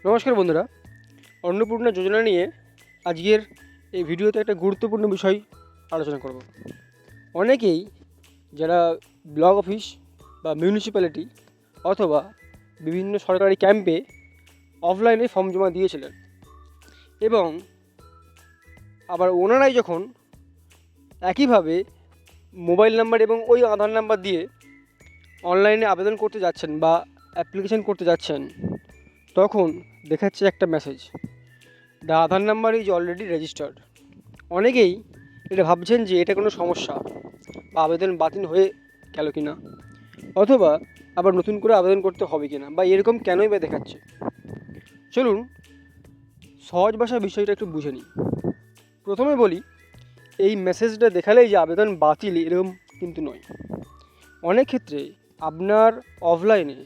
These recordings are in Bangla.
নমস্কার বন্ধুরা, অন্নপূর্ণা যোজনা নিয়ে আজকের এই ভিডিওতে একটা গুরুত্বপূর্ণ বিষয় আলোচনা করব। অনেকেই যারা ব্লক অফিস বা মিউনিসিপ্যালিটি অথবা বিভিন্ন সরকারি ক্যাম্পে অফলাইনে ফর্ম জমা দিয়েছিলেন এবং আবার ওনারাই যখন একইভাবে মোবাইল নাম্বার এবং ওই আধার নাম্বার দিয়ে অনলাইনে আবেদন করতে যাচ্ছেন বা অ্যাপ্লিকেশন করতে যাচ্ছেন, তখন দেখাচ্ছে একটা message, the Aadhaar number is already registered. অনেকেই এটা ভাবছেন যে এটা কোনো সমস্যা বা আবেদন বাতিল হয়ে গেল কি না, অথবা আবার নতুন করে আবেদন করতে হবে কি না, বা এরকম কেনই বা দেখাচ্ছে। চলুন সহজ ভাষায় বিষয়টা একটু বুঝে নিই। প্রথমে বলি, এই মেসেজটা দেখালেই যে আবেদন বাতিল এরকম কিন্তু নয়। অনেক ক্ষেত্রে আপনার অফলাইনে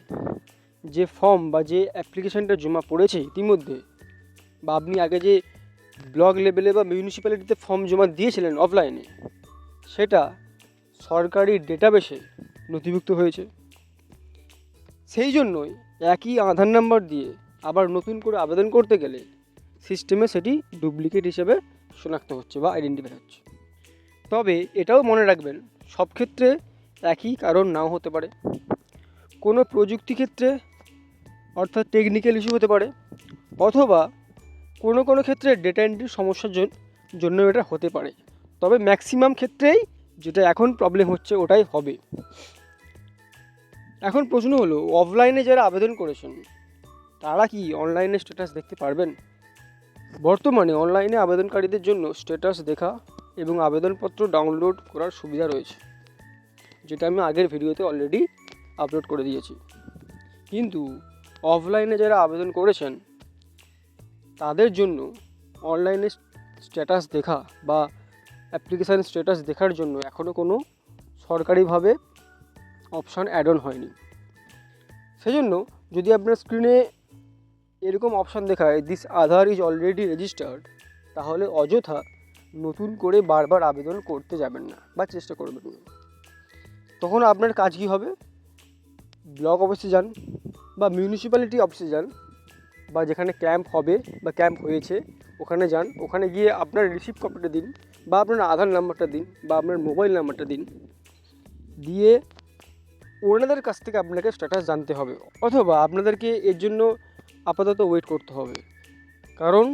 যে ফর্ম বা যে অ্যাপ্লিকেশানটা জমা পড়েছে ইতিমধ্যে, বা আপনি আগে যে ব্লক লেভেলে বা মিউনিসিপ্যালিটিতে ফর্ম জমা দিয়েছিলেন অফলাইনে, সেটা সরকারি ডেটাবেসে নথিভুক্ত হয়েছে। সেই জন্যই একই আধার নাম্বার দিয়ে আবার নতুন করে আবেদন করতে গেলে সিস্টেমে সেটি ডুপ্লিকেট হিসেবে শনাক্ত হচ্ছে বা আইডেন্টিফাই হচ্ছে। তবে এটাও মনে রাখবেন, সব ক্ষেত্রে একই কারণ নাও হতে পারে। কোনো প্রযুক্তি ক্ষেত্রে অর্থাৎ টেকনিক্যাল ইস্যু হতে পারে, অথবা কোনো ক্ষেত্রে ডেটা এন্ট্রির সমস্যার জন্য এটা হতে পারে। তবে ম্যাক্সিমাম ক্ষেত্রেই যেটা এখন প্রবলেম হচ্ছে ওটাই হবে। এখন প্রশ্ন হলো, অফলাইনে যারা আবেদন করেছেন তারা কি অনলাইনে স্ট্যাটাস দেখতে পারবেন? বর্তমানে অনলাইনে আবেদনকারীদের জন্য স্ট্যাটাস দেখা এবং আবেদনপত্র ডাউনলোড করার সুবিধা রয়েছে, যেটা আমি আগের ভিডিওতে অলরেডি আপলোড করে দিয়েছি। কিন্তু অফলাইনে যারা আবেদন করেছেন তাদের জন্য অনলাইনে স্ট্যাটাস দেখা বা অ্যাপ্লিকেশান স্ট্যাটাস দেখার জন্য এখনও কোনো সরকারিভাবে অপশান অ্যাড অন হয়নি। সেজন্য যদি আপনার স্ক্রিনে এরকম অপশান দেখায় this Aadhaar is already registered, তাহলে অযথা নতুন করে বারবার আবেদন করতে যাবেন না বা চেষ্টা করবেন না। তখন আপনার কাজ কী হবে? ব্লক অফিসে যান বা মিউনিসিপ্যালিটি অফিসে যান, বা যেখানে ক্যাম্প হবে বা ক্যাম্প হয়েছে ওখানে যান। ওখানে গিয়ে আপনার রিসিপ্ট কপিটা দিন, বা আপনার আধার নাম্বারটা দিন, বা আপনার মোবাইল নাম্বারটা দিন, দিয়ে ওনাদের কাছ থেকে আপনাকে স্ট্যাটাস জানতে হবে, অথবা আপনাদেরকে এর জন্য আপাতত ওয়েট করতে হবে। কারণ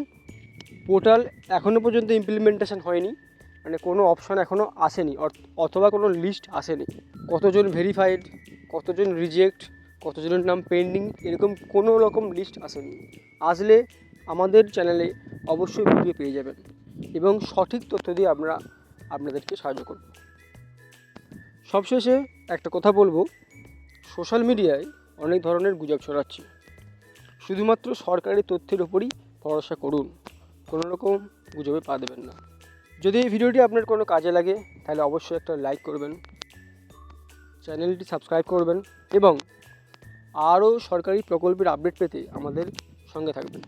পোর্টাল এখনও পর্যন্ত ইমপ্লিমেন্টেশন হয়নি, মানে কোনো অপশান এখনও আসেনি, অথবা কোনো লিস্ট আসেনি। কতজন ভেরিফাইড, কতজন রিজেক্ট, কতজনের নাম পেন্ডিং, এরকম কোনো রকম লিস্ট আসেনি। আসলে আমাদের চ্যানেলে অবশ্যই ভিডিও পেয়ে যাবেন এবং সঠিক তথ্য দিয়ে আমরা আপনাদেরকে সাহায্য করব। সবশেষে একটা কথা বলবো, সোশ্যাল মিডিয়ায় অনেক ধরনের গুজব ছড়াচ্ছে। শুধুমাত্র সরকারি তথ্যের উপরই ভরসা করুন, কোনো রকম গুজবে পা দেবেন না। যদি এই ভিডিওটি আপনার কোনো কাজে লাগে তাহলে অবশ্যই একটা লাইক করবেন, চ্যানেলটি সাবস্ক্রাইব করবেন এবং আরও সরকারি প্রকল্পের আপডেট পেতে আমাদের সঙ্গে থাকবেন।